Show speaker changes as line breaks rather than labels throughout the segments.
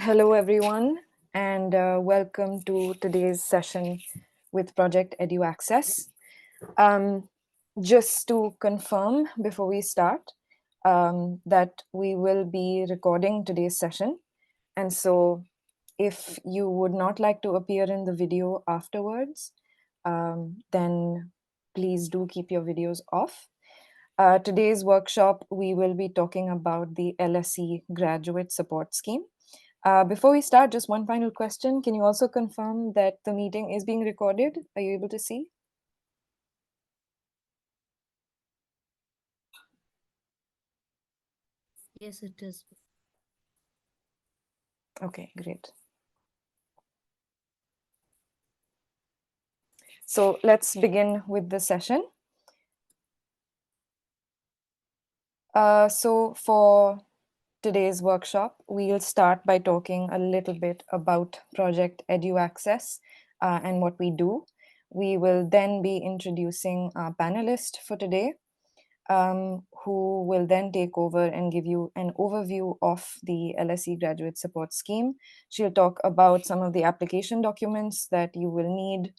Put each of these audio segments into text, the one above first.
Hello, everyone, and welcome to today's session with Project EduAccess. Just to confirm before we start that we will be recording today's session. And so if you would not like to appear in the video afterwards, then please do keep your videos off. Today's workshop, we will be talking about the LSE Graduate Support Scheme. Before we start, just one final question. Can you also confirm that the meeting is being recorded? Are you able to see?
Yes, it is.
Okay, great. So let's begin with the session. So for today's workshop, we'll start by talking a little bit about Project EduAccess and what we do. We will then be introducing our panelist for today, who will then take over and give you an overview of the LSE Graduate Support Scheme. She'll talk about some of the application documents that you will need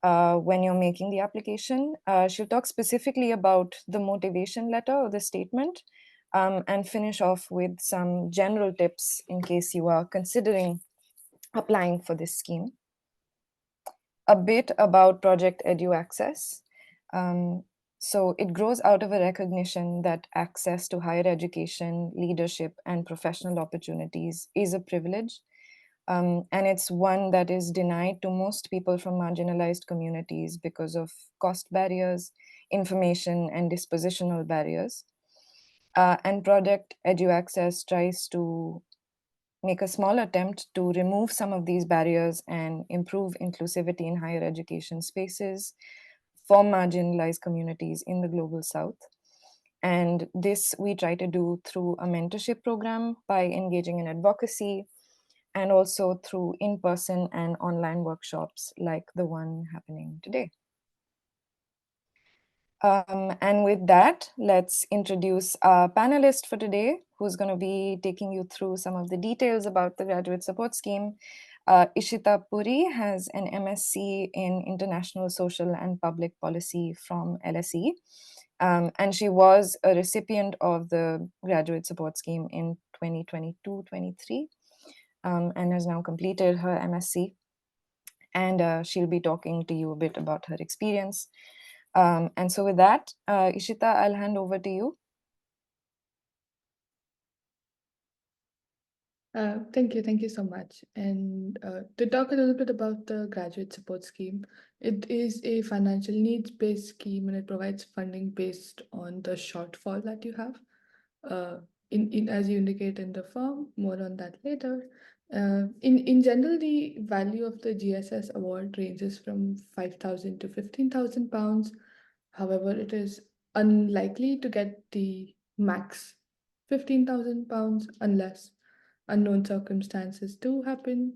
when you're making the application. She'll talk specifically about the motivation letter or the statement, and finish off with some general tips in case you are considering applying for this scheme. A bit about Project EduAccess. So it grows out of a recognition that access to higher education, leadership, and professional opportunities is a privilege. And it's one that is denied to most people from marginalized communities because of cost barriers, information, and dispositional barriers. And Project EduAccess tries to make a small attempt to remove some of these barriers and improve inclusivity in higher education spaces for marginalized communities in the global south. And this we try to do through a mentorship program by engaging in advocacy, and also through in-person and online workshops like the one happening today. And with that, let's introduce our panelist for today, who's going to be taking you through some of the details about the Graduate Support Scheme. Ishita Puri has an MSc in International Social and Public Policy from LSE. And she was a recipient of the Graduate Support Scheme in 2022-23, and has now completed her MSc. And she'll be talking to you a bit about her experience. And so with that, Ishita, I'll hand over to you.
Thank you so much. And to talk a little bit about the graduate support scheme, it is a financial needs-based scheme and it provides funding based on the shortfall that you have. Uh, in as you indicate in the form, more on that later. In general, the value of the GSS award ranges from 5,000 to 15,000 pounds. However, it is unlikely to get the max 15,000 pounds unless unknown circumstances do happen.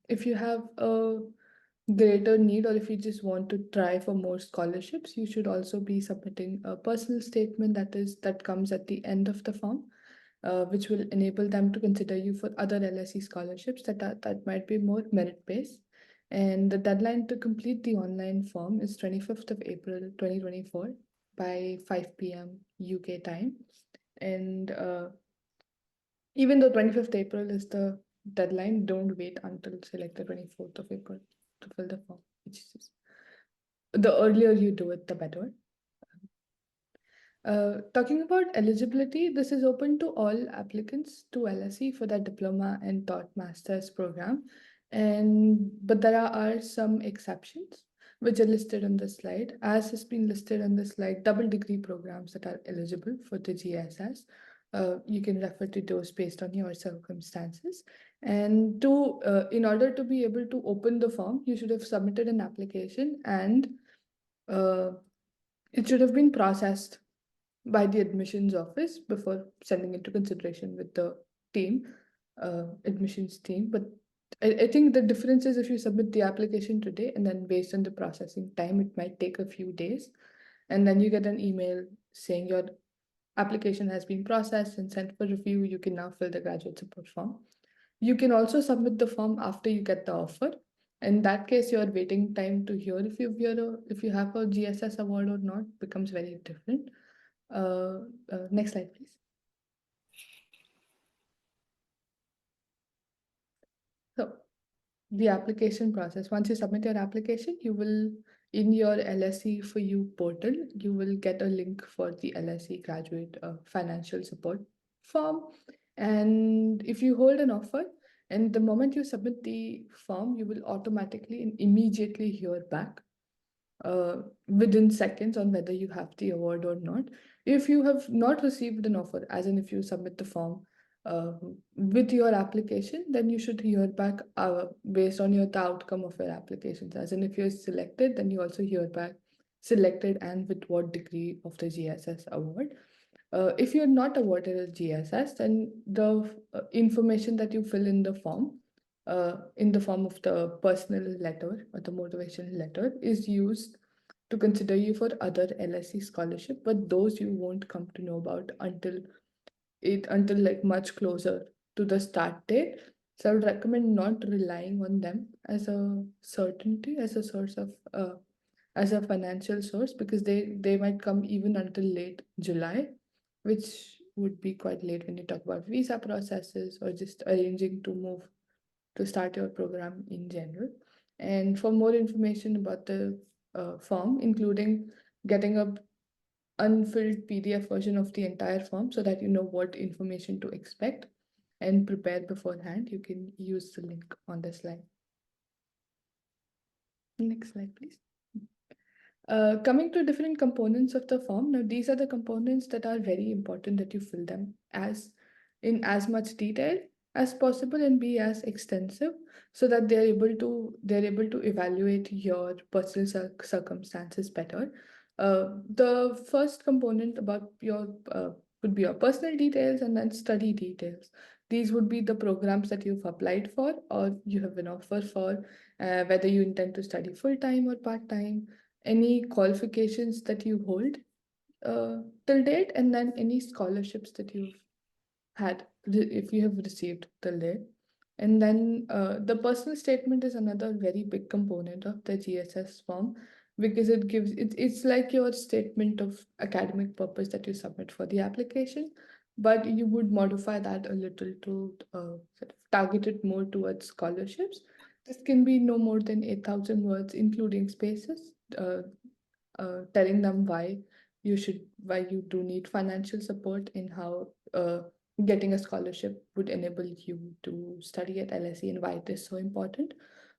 If you have a greater need or if you just want to try for more scholarships, you should also be submitting a personal statement that comes at the end of the form, which will enable them to consider you for other LSE scholarships that might be more merit based. And the deadline to complete the online form is 25th of April 2024 by 5 p.m. UK time. And even though 25th April is the deadline, don't wait until say like the 24th of April to fill the form. Which is just, the earlier you do it, the better. Talking about eligibility, this is open to all applicants to LSE for their diploma and taught master's program. But there are some exceptions which are listed on the slide. As has been listed on the slide, double degree programs that are eligible for the GSS. You can refer to those based on your circumstances. And in order to be able to open the form, you should have submitted an application and it should have been processed by the admissions office before sending it to consideration with the team, admissions team. But I think the difference is if you submit the application today and then based on the processing time, it might take a few days. And then you get an email saying your application has been processed and sent for review. You can now fill the graduate support form. You can also submit the form after you get the offer. In that case, your waiting time to hear if you have a GSS award or not becomes very different. Next slide, please. So the application process. Once you submit your application, you will, in your LSE for you portal, you will get a link for the LSE Graduate Financial Support form. And if you hold an offer, and the moment you submit the form, you will automatically and immediately hear back within seconds on whether you have the award or not. If you have not received an offer, as in if you submit the form uh, with your application, then you should hear back based on the outcome of your applications. As in, if you're selected, then you also hear back selected and with what degree of the GSS award. If you're not awarded a GSS, then the information that you fill in the form of the personal letter or the motivation letter, is used to consider you for other LSE scholarship, but those you won't come to know about until like much closer to the start date. So I would recommend not relying on them as a certainty, as a source of as a financial source, because they might come even until late July, which would be quite late when you talk about visa processes or just arranging to move to start your program in general. And for more information about the form, including getting a unfilled PDF version of the entire form so that you know what information to expect and prepare beforehand, you can use the link on the slide. Next slide, please. Coming to different components of the form, now these are the components that are very important that you fill them as in as much detail as possible and be as extensive so that they're able to evaluate your personal circumstances better. The first component about your would be your personal details and then study details. These would be the programs that you've applied for or you have an offer for, whether you intend to study full time or part time, any qualifications that you hold uh, till date, and then any scholarships that you've if you have received till date. And then the personal statement is another very big component of the GSS form because it's like your statement of academic purpose that you submit for the application, but you would modify that a little to sort of target it more towards scholarships. This can be no more than 8,000 words, including spaces. Telling them why you do need financial support in how getting a scholarship would enable you to study at LSE and why it is so important.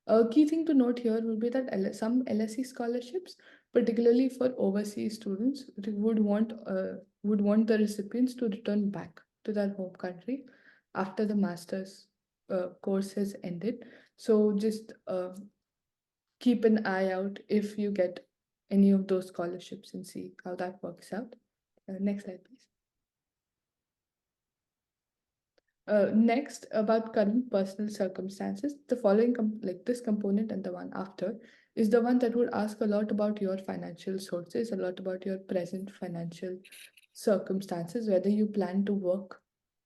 A key thing to note here will be that some LSE scholarships, particularly for overseas students, would want the recipients to return back to their home country after the master's course has ended. So just keep an eye out if you get any of those scholarships and see how that works out. Next slide, please. Next, about current personal circumstances, the following like this component and the one after is the one that would ask a lot about your financial sources, a lot about your present financial circumstances, whether you plan to work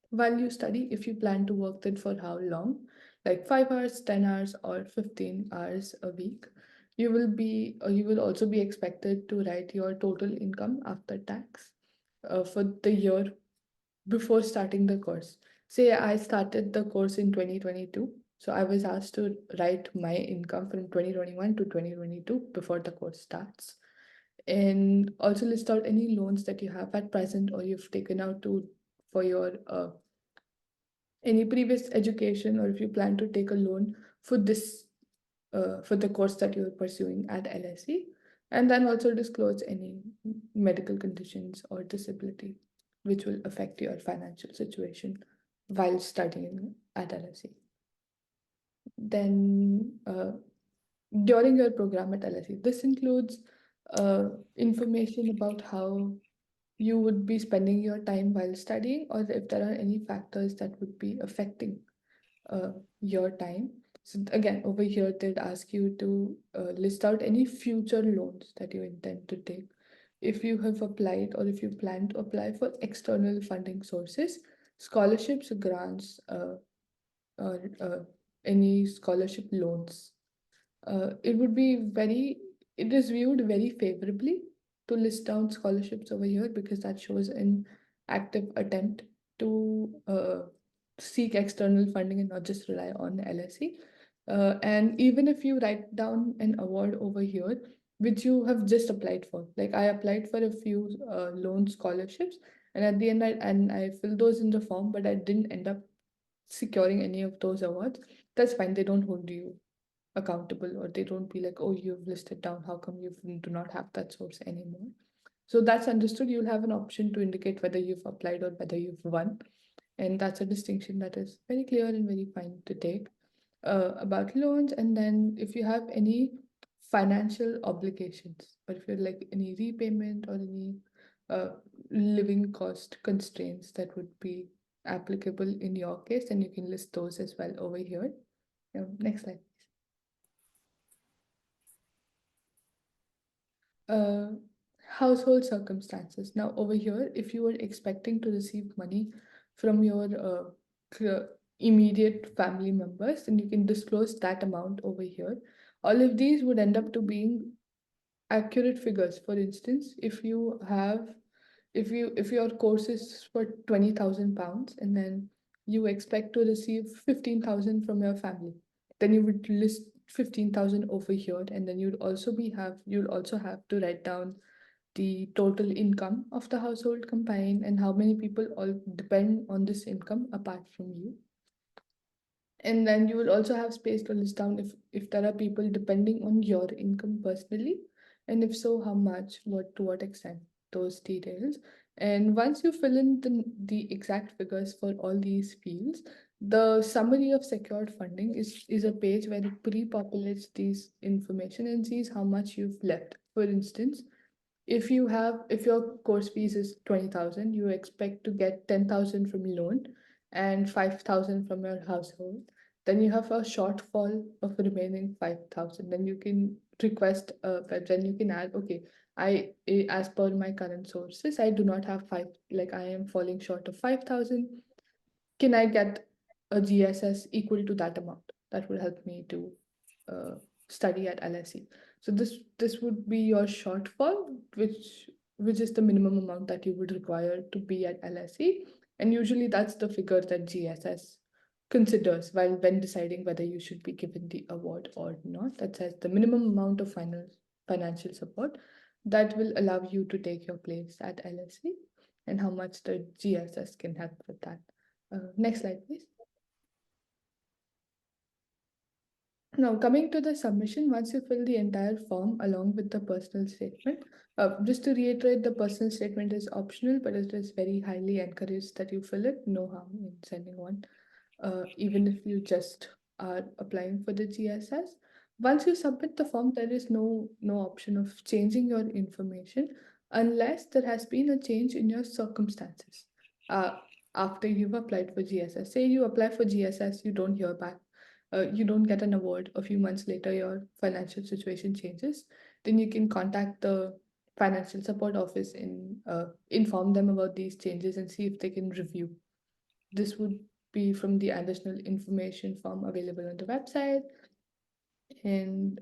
while you study, if you plan to work, then for how long, like 5 hours, 10 hours, or 15 hours a week. You will also be expected to write your total income after tax for the year before starting the course. Say I started the course in 2022. So I was asked to write my income from 2021 to 2022 before the course starts. And also list out any loans that you have at present or you've taken out to for your any previous education, or if you plan to take a loan for this for the course that you're pursuing at LSE, and then also disclose any medical conditions or disability which will affect your financial situation while studying at LSE. Then during your program at LSE, this includes information about how you would be spending your time while studying, or if there are any factors that would be affecting your time. So again, over here, they'd ask you to list out any future loans that you intend to take. If you have applied or if you plan to apply for external funding sources, scholarships, grants, or any scholarship loans. It would be very, it is viewed very favorably to list down scholarships over here because that shows an active attempt to seek external funding and not just rely on LSE. And even if you write down an award over here, which you have just applied for, like I applied for a few loan scholarships, and at the end, I filled those in the form, but I didn't end up securing any of those awards. That's fine. They don't hold you accountable, or they don't be like, oh, you've listed down, how come you do not have that source anymore? So that's understood. You'll have an option to indicate whether you've applied or whether you've won, and that's a distinction that is very clear and very fine to take about loans. And then if you have any financial obligations, or if you're like any repayment or any uh, living cost constraints that would be applicable in your case, then you can list those as well over here. Next slide. uh, Household circumstances. Now, over here, if you were expecting to receive money from your immediate family members, then you can disclose that amount over here. All of these would end up to being accurate figures. For instance, if your course is for £20,000 and then you expect to receive 15,000 from your family, then you would list 15,000 over here, and then you'll also have to write down the total income of the household combined and how many people all depend on this income apart from you. And then you will also have space to list down if there are people depending on your income personally, and if so, how much, what to what extent, those details. And once you fill in the exact figures for all these fields, the summary of secured funding is a page where it pre-populates these information and sees how much you've left. For instance, if your course fees is 20,000, you expect to get 10,000 from loan and 5,000 from your household, then you have a shortfall of remaining 5,000. Then you can request, but then you can add, okay, as per my current sources, I do not have like I am falling short of 5,000. Can I get a GSS equal to that amount? That would help me to uh, study at LSE. So this would be your shortfall, which is the minimum amount that you would require to be at LSE, and usually that's the figure that GSS considers while when deciding whether you should be given the award or not. That says the minimum amount of financial support that will allow you to take your place at LSE, and how much the GSS can help with that. Next slide, please. Now, coming to the submission, once you fill the entire form along with the personal statement, just to reiterate, the personal statement is optional, but it is very highly encouraged that you fill it. No harm in sending one, even if you just are applying for the GSS. Once you submit the form, there is no option of changing your information unless there has been a change in your circumstances. Uh, After you've applied for GSS, say you apply for GSS, you don't hear back, you don't get an award. A few months later, your financial situation changes, then you can contact the financial support office and inform them about these changes and see if they can review. This would be from the additional information form available on the website. And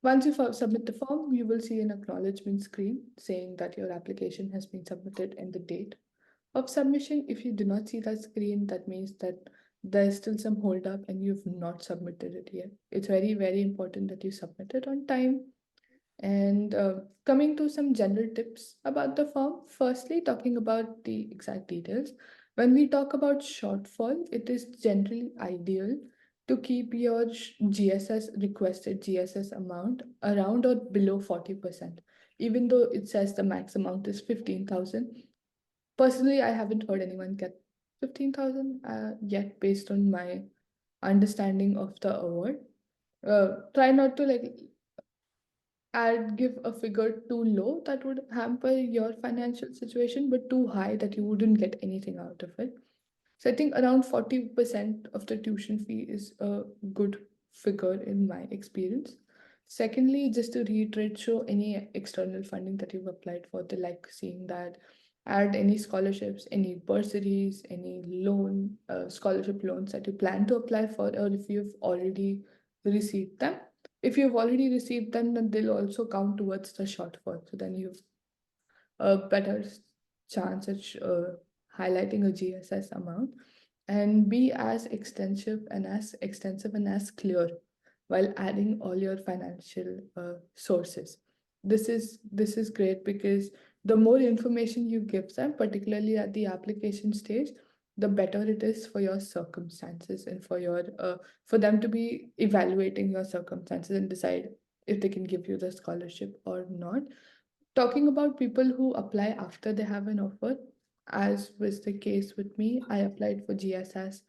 once you submit the form, you will see an acknowledgement screen saying that your application has been submitted and the date of submission. If you do not see that screen, that means that there's still some hold up and you've not submitted it yet. It's very, very important that you submit it on time. And coming to some general tips about the form, firstly, talking about the exact details. When we talk about shortfall, it is generally ideal to keep your GSS requested GSS amount around or below 40%. Even though it says the max amount is 15,000, personally, I haven't heard anyone get 15,000 yet based on my understanding of the award. Try not to like add give a figure too low that would hamper your financial situation, but too high that you wouldn't get anything out of it. So I think around 40% of the tuition fee is a good figure in my experience. Secondly, just to reiterate, show any external funding that you've applied for. They like seeing that. add any scholarships, any bursaries, any scholarship loans that you plan to apply for, or if you've already received them. If you've already received them, then they'll also count towards the shortfall. So then you've a better chance at highlighting a GSS amount, and be as extensive and as clear while adding all your financial sources. This is great because the more information you give them, particularly at the application stage, the better it is for your circumstances and for them to be evaluating your circumstances and decide if they can give you the scholarship or not. Talking about people who apply after they have an offer, as was the case with me, I applied for GSS.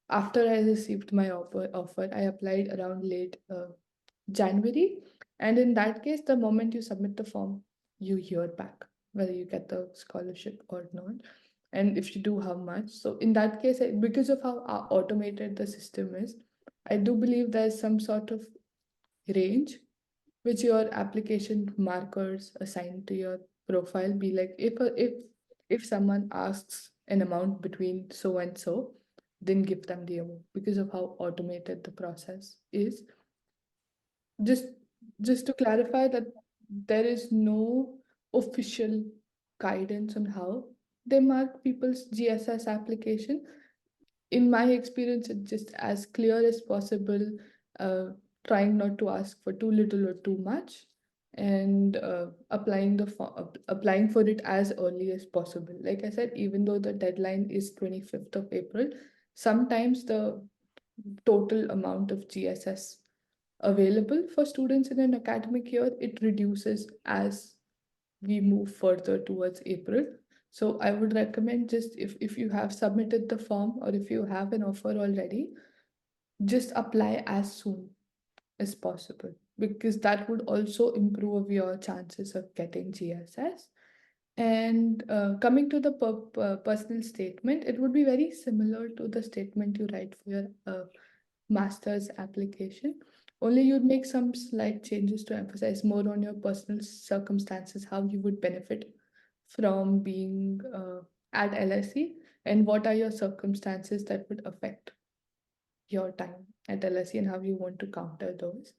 After I received my offer, I applied around late January. And in that case, the moment you submit the form, you hear back whether you get the scholarship or not. And if you do, how much. So in that case, because of how automated the system is, I do believe there's some sort of range which your application markers assigned to your profile be like. If someone asks an amount between so and so, then give them the amount because of how automated the process is. Just just to clarify that there is no official guidance on how they mark people's GSS application. In my experience, it's just as clear as possible, uh, trying not to ask for too little or too much, and applying for it as early as possible. Like I said, even though the deadline is 25th of April, sometimes the total amount of GSS available for students in an academic year, it reduces as we move further towards April. So I would recommend, just if you have submitted the form or if you have an offer already, just apply as soon as possible, because that would also improve your chances of getting GSS. And coming to the personal statement, it would be very similar to the statement you write for your master's application. Only you'd make some slight changes to emphasize more on your personal circumstances, how you would benefit from being at LSE, and what are your circumstances that would affect your time at LSE and how you want to counter those.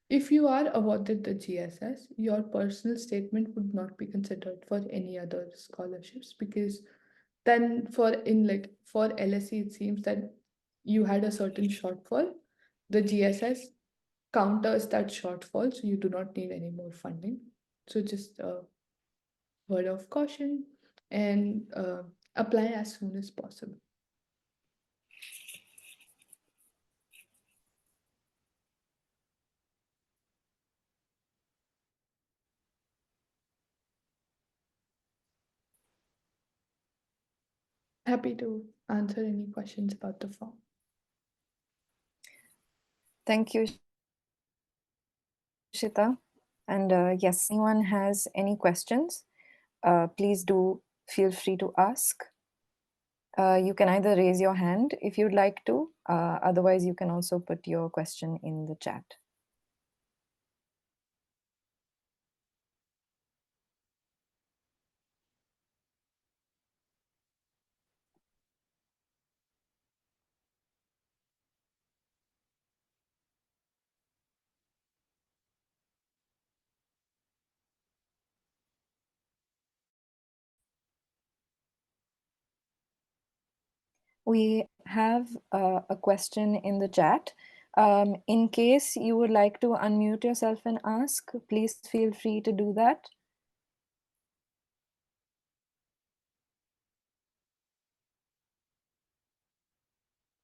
If you are awarded the GSS, your personal statement would not be considered for any other scholarships, because then for LSE, it seems that you had a certain shortfall. The GSS counters that shortfall, so you do not need any more funding. So just a word of caution, and apply as soon as possible. Happy to answer any questions about the form.
Thank you, Ishita. And yes, if anyone has any questions, please do feel free to ask. You can either raise your hand if you'd like to, otherwise, you can also put your question in the chat. We have a question in the chat. In case you would like to unmute yourself and ask, please feel free to do that.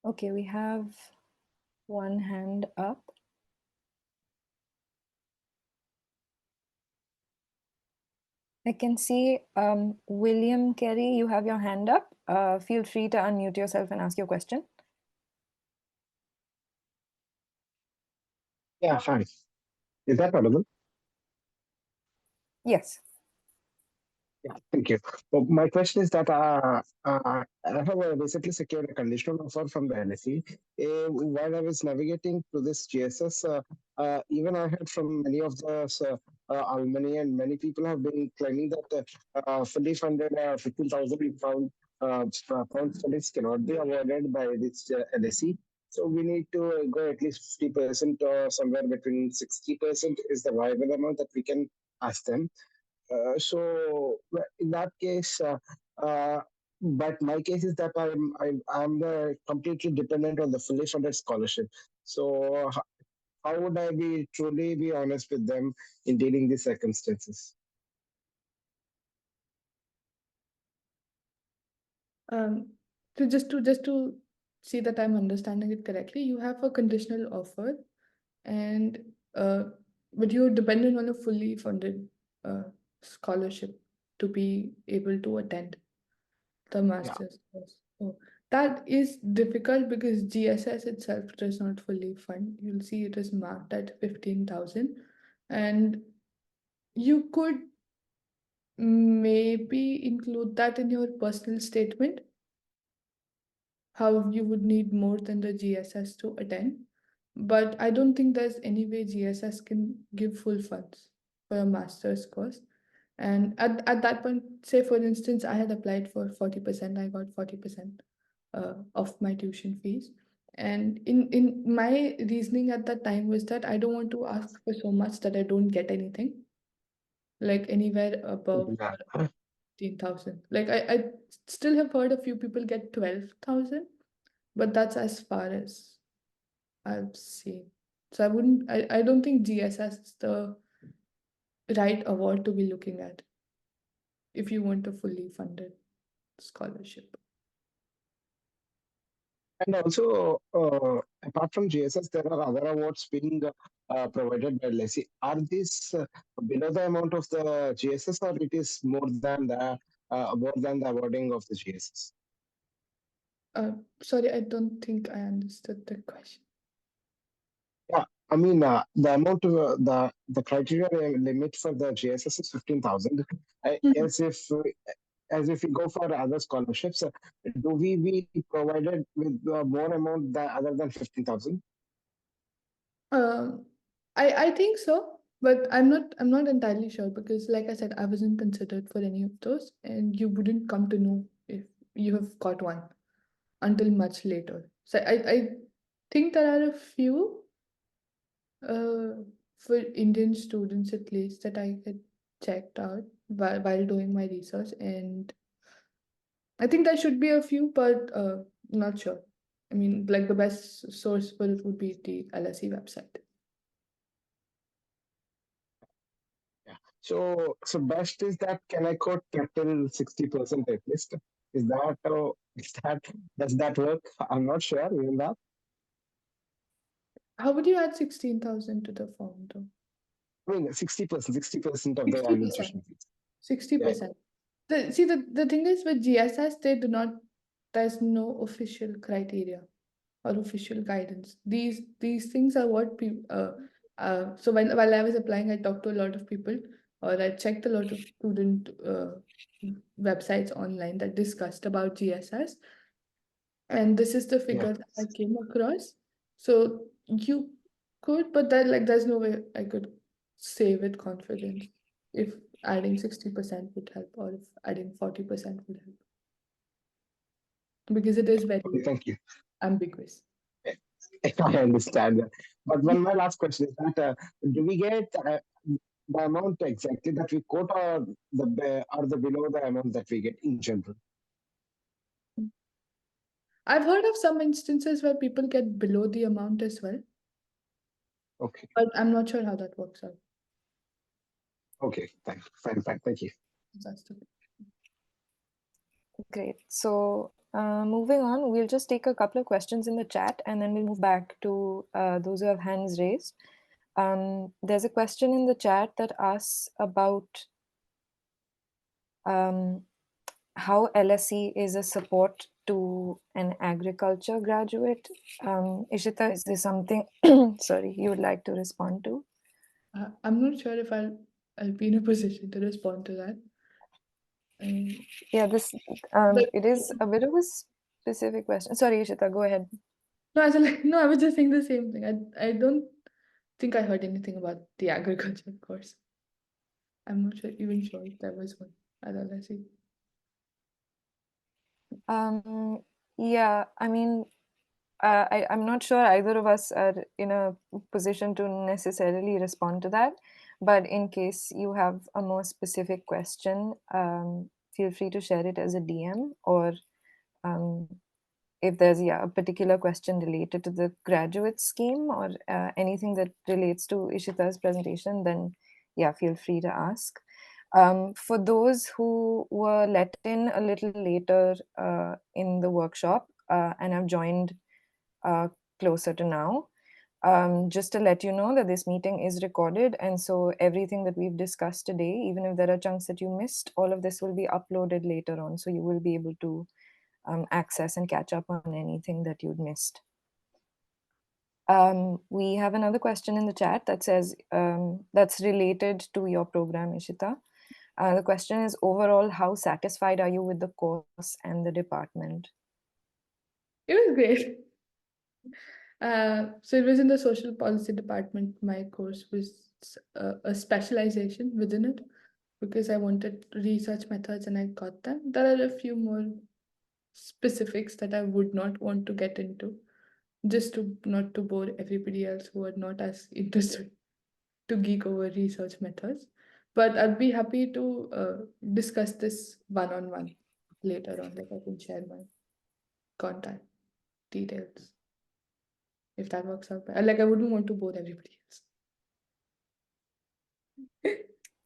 Okay, we have one hand up. I can see William Kerry, you have your hand up. Feel free to unmute yourself and ask your question.
Yeah, fine. Is that audible?
Yes.
Yeah, thank you. Well, my question is that I have recently secured a conditional offer from the LSE. While I was navigating to this GSS, even I heard from many of the alumni, and many people have been claiming that fully funded 15,000 pound studies cannot be awarded by this LSE. So we need to go at least 50% or somewhere between 60% is the viable amount that we can ask them. In that case, but my case is that I'm completely dependent on the fully funded scholarship. So how would I be truly be honest with them in dealing these circumstances?
Um, to see that I'm understanding it correctly, you have a conditional offer, and uh, but you're dependent on a fully funded uh, scholarship to be able to attend the
Yeah.
master's course. So that is difficult because GSS itself does not fully fund. You'll see it is marked at 15,000, and you could maybe include that in your personal statement, how you would need more than the GSS to attend. But I don't think there's any way GSS can give full funds for a master's course. And at that point, say for instance, I had applied for 40%, I got 40% of my tuition fees. And in my reasoning at that time was that I don't want to ask for so much that I don't get anything, like anywhere above
Yeah.
15,000. Like I still have heard a few people get 12,000, but that's as far as I've seen. So I don't think GSS is the right award to be looking at if you want a fully funded scholarship.
And also, apart from GSS, there are other awards being provided by LSE. Are these below the amount of the GSS, or it is more than the awarding of the GSS?
Sorry, I don't think I understood the question.
Yeah, I mean, the amount of the criteria limit for the GSS is 15,000.
Mhm.
As if we go for other scholarships, do we be provided with more amount other than 15,000?
Um, I think so, but I'm not entirely sure because, like I said, I wasn't considered for any of those, and you wouldn't come to know if you have got one until much later. So I think there are a few uh, for Indian students at least that I had checked out while doing my research, and I think there should be a few, but not sure. I mean, like the best source for it would be the LSE website.
Yeah. So best is that can I quote till 60% at least? Is that is that does that work? I'm not sure even that.
How would you add 16,000 to the form though?
I mean 60% of the annual
60%.
tuition fees. Yeah.
60%. The thing is with GSS, there's no official criteria or official guidance. These things are what people. So while I was applying, I talked to a lot of people, or I checked a lot of student websites online that discussed about GSS, and this is the
Yeah.
figure that I came across. So you could, but there's no way I could say with confidence if adding 60% would help or if adding 40% would help because it is
Okay,
very
thank you.
ambiguous.
I understand that. But one my last question is that do we get the amount exactly that we quote, or the below the amount that we get in general?
I've heard of some instances where people get below the amount as well,
Okay.
but I'm not sure how that works out.
Okay. Fine. Thank you.
That's the
Great. So, moving on, we'll just take a couple of questions in the chat and then we'll move back to those who have hands raised. There's a question in the chat that asks about how LSE is a support to an agriculture graduate. Ishita, is there something, sorry, you would like to respond to?
I'm not sure if I'll be in a position to respond to that. Um,
Yeah,
but
it is a bit of a specific question. Sorry, Ishita, go ahead.
no, I was like, no, I was just saying the same thing. I don't think I heard anything about the agriculture course. I'm not even sure if there was one at LSE.
Yeah, I mean, I'm not sure either of us are in a position to necessarily respond to that. But in case you have a more specific question, feel free to share it as a DM, or um, if there's a particular question related to the graduate scheme or anything that relates to Ishita's presentation, then feel free to ask. For those who were let in a little later in the workshop and have joined uh, closer to now, just to let you know that this meeting is recorded, and so everything that we've discussed today, even if there are chunks that you missed, all of this will be uploaded later on, so you will be able to access and catch up on anything that you'd missed. We have another question in the chat that says that's related to your program, Ishita. The question is, overall, how satisfied are you with the course and the department?
It was great. So it was in the social policy department. My course was a specialization within it because I wanted research methods and I got them. There are a few more specifics that I would not want to get into, just to not to bore everybody else who are not as interested to geek over research methods. But I'd be happy to discuss this one on one later on. Like I can share my contact details if that works out. Like I wouldn't want to bore everybody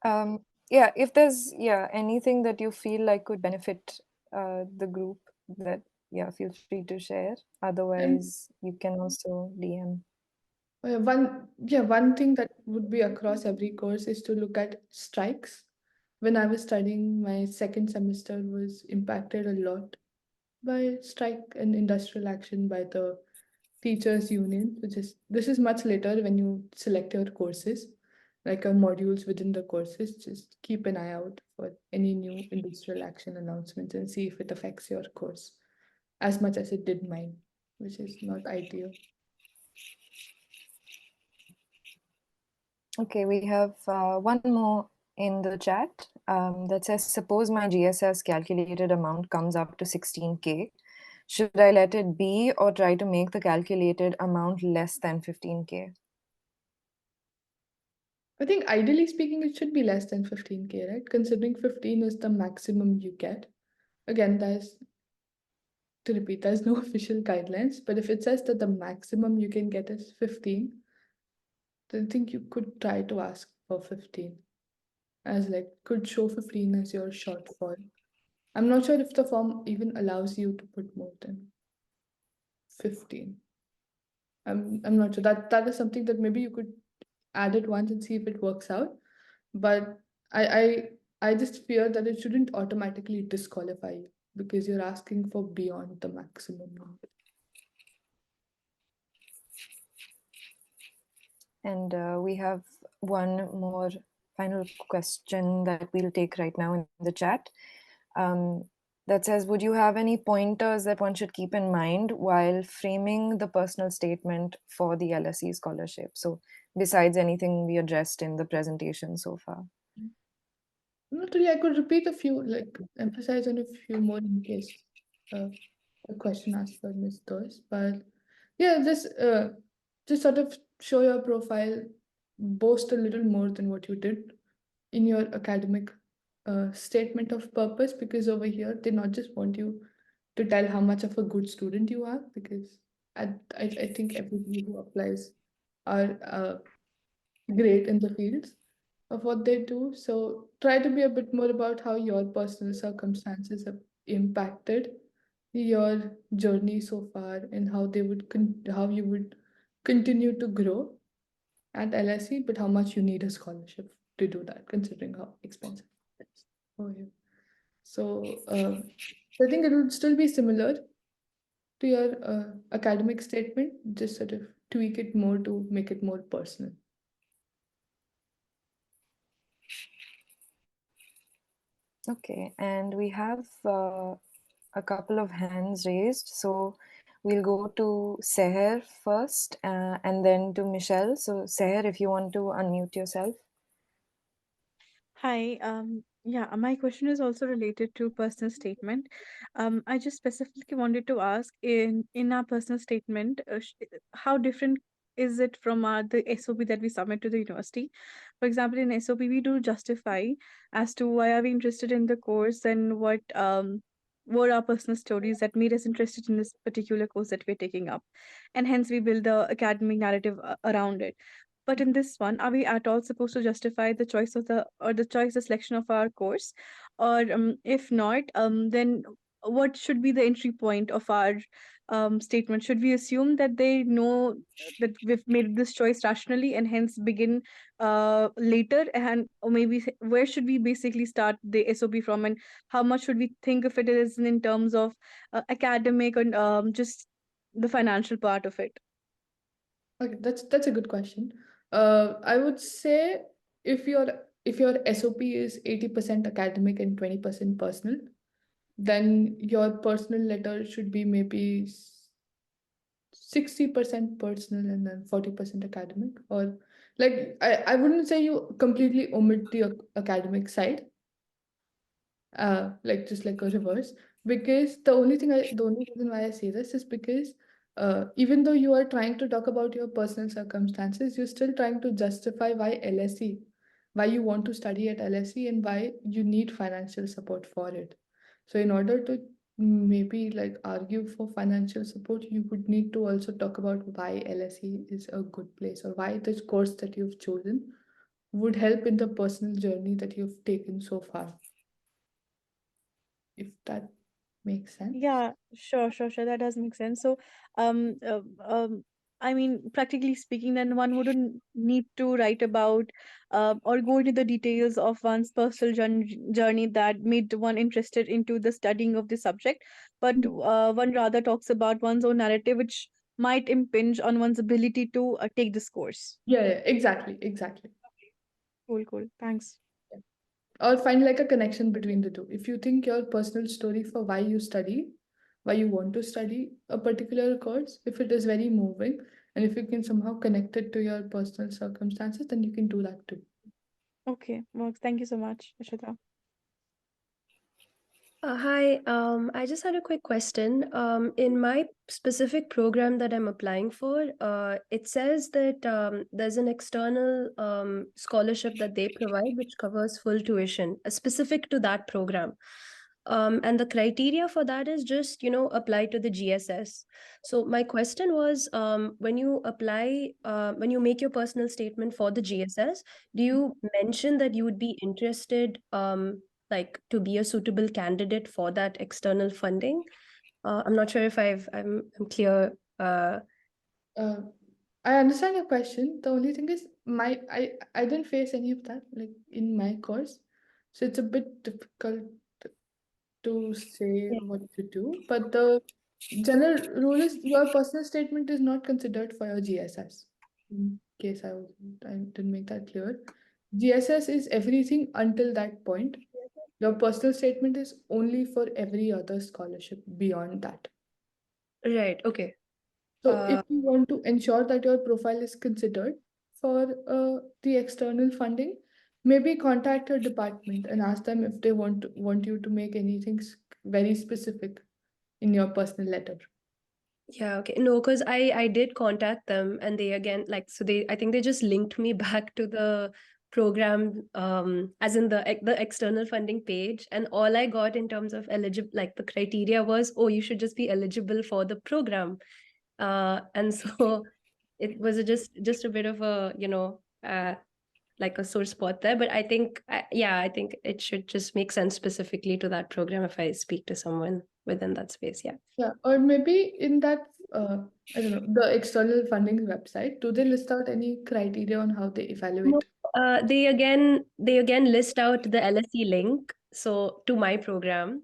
else.
If there's anything that you feel like could benefit the group, that feel free to share.
And
Otherwise, you can also DM.
one thing that would be across every course is to look at strikes. When I was studying, my second semester was impacted a lot by strike and industrial action by the teachers union, which is this is much later when you select your courses, like your modules within the courses. Just keep an eye out for any new industrial action announcements and see if it affects your course as much as it did mine, which is not ideal.
Okay, we have one more in the chat that says, suppose my GSS calculated amount comes up to 16K. Should I let it be or try to make the calculated amount less than 15K?
I think ideally speaking, it should be less than 15K, right? Considering 15 is the maximum you get. Again, to repeat, there's no official guidelines, but if it says that the maximum you can get is 15, then I think you could try to ask for 15, as like could show 15 as your shortfall. I'm not sure if the form even allows you to put more than 15. I'm not sure. That is something that maybe you could add it once and see if it works out. But I I I just fear that it shouldn't automatically disqualify you because you're asking for beyond the maximum number.
And we have one more final question that we'll take right now in the chat. That says, would you have any pointers that one should keep in mind while framing the personal statement for the LSE scholarship? So besides anything we addressed in the presentation so far.
Not really. I could repeat a few, like emphasize on a few more in case uh, a question asked for missed those. But yeah, just sort of show your profile, boast a little more than what you did in your academic statement of purpose, because over here they not just want you to tell how much of a good student you are, because I think everybody who applies are great in the fields of what they do. So try to be a bit more about how your personal circumstances have impacted your journey so far and how they would how you would continue to grow at LSE, but how much you need a scholarship to do that, considering how expensive it is for you. So I think it would still be similar to your academic statement, just sort of tweak it more to make it more personal.
Okay, and we have a couple of hands raised. So we'll go to Seher first and then to Michelle. So Seher, if you want to unmute yourself.
Hi. Yeah, my question is also related to personal statement. I just specifically wanted to ask in our personal statement, how different is it from the SOP that we submit to the university? For example, in SOP, we do justify as to why are we interested in the course and what were our personal stories that made us interested in this particular course that we're taking up, and hence we build the academic narrative around it. But in this one, are we at all supposed to justify the choice of the selection of our course? Or if not, then what should be the entry point of our statement? Should we assume that they know that we've made this choice rationally and hence begin later? And or maybe where should we basically start the SOP from, and how much should we think of it as in terms of academic and just the financial part of it?
Okay, that's a good question. I would say if your if your SOP is 80% academic and 20% personal, then your personal letter should be maybe 60% personal and then 40% academic. Or like I wouldn't say you completely omit the academic side, like just like a reverse, because the only reason why I say this is because even though you are trying to talk about your personal circumstances, you're still trying to justify why LSE, why you want to study at LSE, and why you need financial support for it. So in order to maybe like argue for financial support, you would need to also talk about why LSE is a good place, or why this course that you've chosen would help in the personal journey that you've taken so far, if that makes sense.
Yeah, sure. That does make sense. So, um, uh, um, I mean, practically speaking, then one wouldn't need to write about or go into the details of one's personal journey that made one interested into the studying of the subject, but one rather talks about one's own narrative, which might impinge on one's ability to take this course.
Yeah, exactly.
Cool. Thanks.
Yeah. Or find like a connection between the two. If you think your personal story for why you want to study a particular course, if it is very moving, and if you can somehow connect it to your personal circumstances, then you can do that too.
Okay, works. Thank you so much, Ishita.
Hi, I just had a quick question. In my specific program that I'm applying for, it says that there's an external scholarship that they provide which covers full tuition, specific to that program. And the criteria for that is just, apply to the GSS. So my question was, when you apply, when you make your personal statement for the GSS, do you mention that you would be interested, like to be a suitable candidate for that external funding? I'm not sure if I'm clear.
Uh, I understand your question. The only thing is I didn't face any of that like in my course. So it's a bit difficult to say
Yeah.
what to do. But the general rule is your personal statement is not considered for your GSS. In case I didn't make that clear. GSS is everything until that point. Your personal statement is only for every other scholarship beyond that.
Right. Okay.
So if
Uh,
you want to ensure that your profile is considered for the external funding, maybe contact your department and ask them if they want you to make anything very specific in your personal letter.
Yeah, okay. No, because I did contact them, and they again, like, so they, I think they just linked me back to the program, as in the external funding page, and all I got in terms of eligible, like the criteria was, oh, you should just be eligible for the program. And so it was just a bit of a, like a sore spot there. But I think, yeah, I think it should just make sense specifically to that program if I speak to someone within that space. Yeah.
Yeah, or maybe in that I don't know, the external funding website, do they list out any criteria on how they
No,
evaluate?
they again list out the LSE link, so to my program.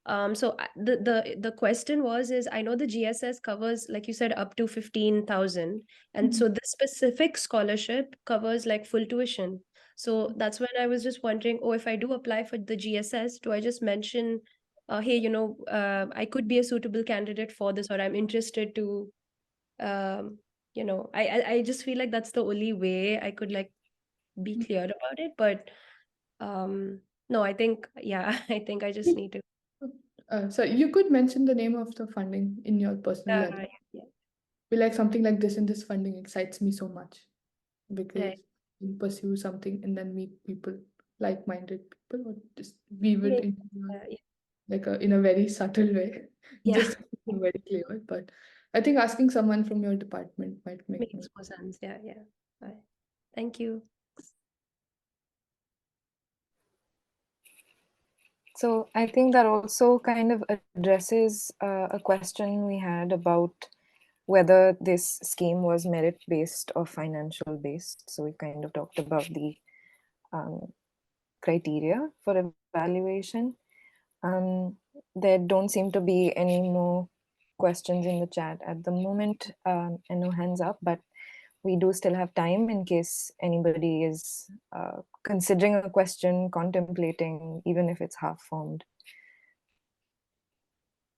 So the question is, I know the GSS covers, like you said, up to 15,000, and
Mhm.
so the specific scholarship covers like full tuition. So that's when I was just wondering, oh, if I do apply for the GSS, do I just mention, hey, I could be a suitable candidate for this, or I'm interested to, I just feel like that's the only way I could like be clear about it. But No, I think, yeah, I think I just need to.
So you could mention the name of the funding in your personal letter.
Yeah,
Be like something like this, and this funding excites me so much because
right.
you pursue something and then meet people, like-minded people, or just weave it
Yeah,
into
yeah,
like in a very subtle way,
yeah.
just very clear. But I think asking someone from your department might make
Makes
more.
more sense. Yeah, yeah. All right. Thank you.
So I think that also kind of addresses a question we had about whether this scheme was merit based or financial based. So we kind of talked about the um, criteria for evaluation. There don't seem to be any more questions in the chat at the moment, and no hands up, but we do still have time in case anybody is considering a question, contemplating, even if it's half formed.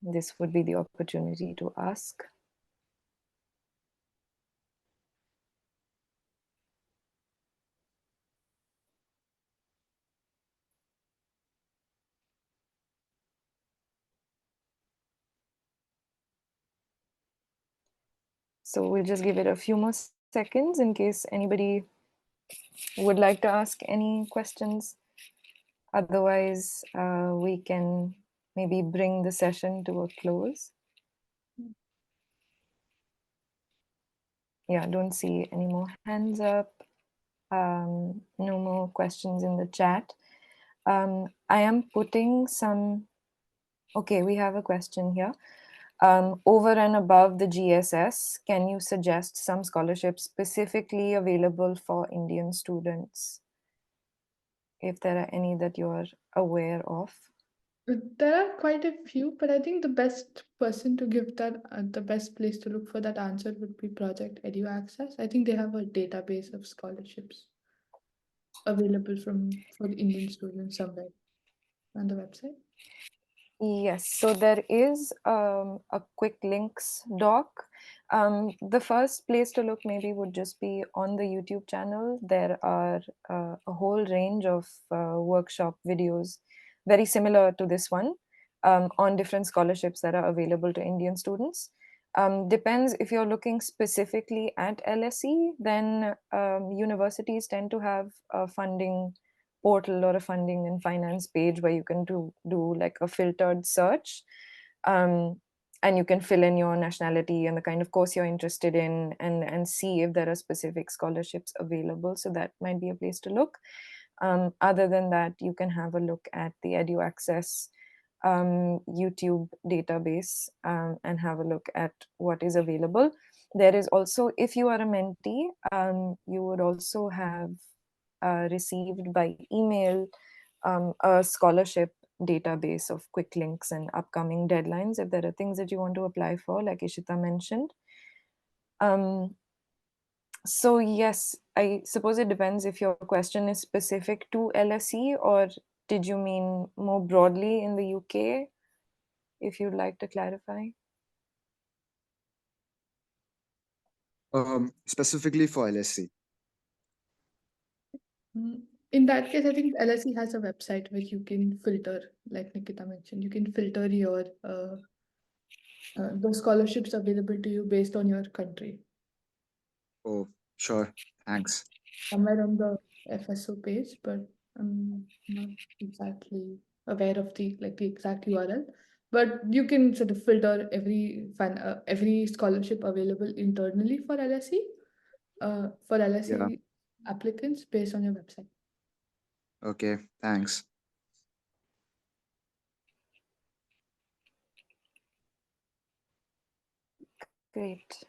This would be the opportunity to ask. So we'll just give it a few more seconds in case anybody would like to ask any questions. Otherwise, we can maybe bring the session to a close. Yeah, don't see any more hands up. No more questions in the chat. I am putting some, okay, we have a question here. Over and above the GSS, can you suggest some scholarships specifically available for Indian students? If there are any that you're aware of.
There are quite a few, but I think the best person to give that, the best place to look for that answer would be Project EduAccess. I think they have a database of scholarships available for Indian students somewhere on the website.
Yes, so there is a quick links doc. The first place to look maybe would just be on the YouTube channel. There are a whole range of workshop videos, very similar to this one, on different scholarships that are available to Indian students. Depends if you're looking specifically at LSE, then universities tend to have a funding portal or a funding and finance page where you can do like a filtered search, and you can fill in your nationality and the kind of course you're interested in, and see if there are specific scholarships available. So that might be a place to look. Other than that, you can have a look at the EduAccess YouTube database, and have a look at what is available. There is also, if you are a mentee, you would also have received by email a scholarship database of quick links and upcoming deadlines if there are things that you want to apply for, like Ishita mentioned. So yes, I suppose it depends if your question is specific to LSE, or did you mean more broadly in the UK, if you'd like to clarify?
Specifically for LSE.
In that case, I think LSE has a website where you can filter, like Nikita mentioned, you can filter your the scholarships available to you based on your country.
Oh, sure. Thanks.
Somewhere on the FSO page, but I'm not exactly aware of the exact URL. But you can sort of filter every scholarship available internally for LSE, for LSE
Yeah.
applicants based on your website.
Okay. Thanks.
Great.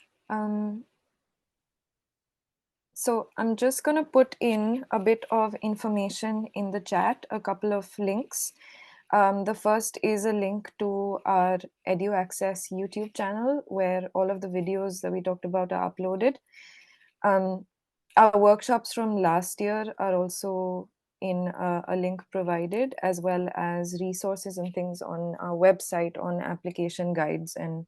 So I'm just going to put in a bit of information in the chat, a couple of links. The first is a link to our EduAccess YouTube channel, where all of the videos that we talked about are uploaded. Our workshops from last year are also in a link provided, as well as resources and things on our website on application guides and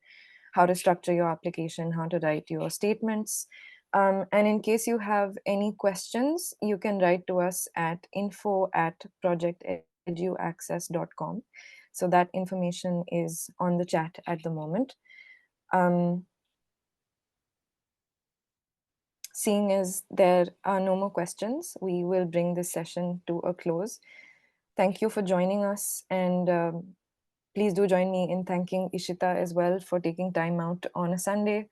how to structure your application, how to write your statements. And in case you have any questions, you can write to us at info@projecteduaccess.com. So that information is on the chat at the moment. Seeing as there are no more questions, we will bring this session to a close. Thank you for joining us, and please do join me in thanking Ishita as well for taking time out on a Sunday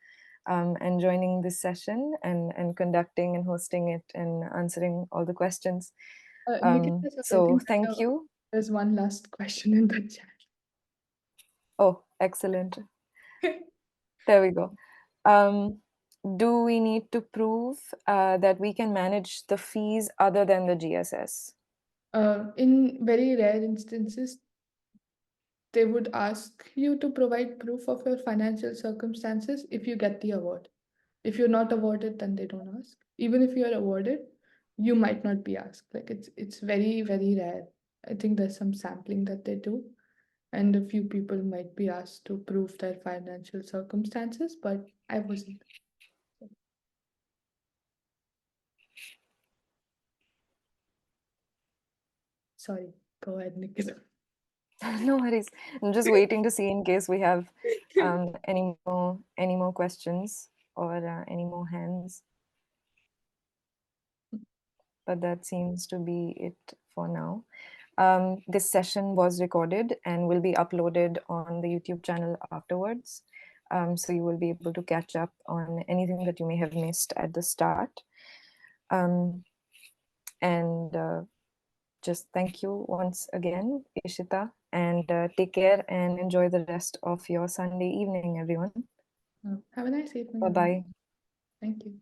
and joining this session and conducting and hosting it and answering all the questions.
Nikita, I
So
think
thank you.
there's one last question in the chat.
Oh, excellent. There we go. Do we need to prove that we can manage the fees other than the GSS?
In very rare instances, they would ask you to provide proof of your financial circumstances if you get the award. If you're not awarded, then they don't ask. Even if you're awarded, you might not be asked. Like it's very, very rare. I think there's some sampling that they do, and a few people might be asked to prove their financial circumstances, but I wasn't. Sorry, go ahead, Nikita.
No worries. I'm just waiting to see in case we have any more questions or any more hands. But that seems to be it for now. This session was recorded and will be uploaded on the YouTube channel afterwards. So you will be able to catch up on anything that you may have missed at the start. And just thank you once again, Ishita, and take care and enjoy the rest of your Sunday evening, everyone.
Have a nice evening.
Bye-bye.
Thank you.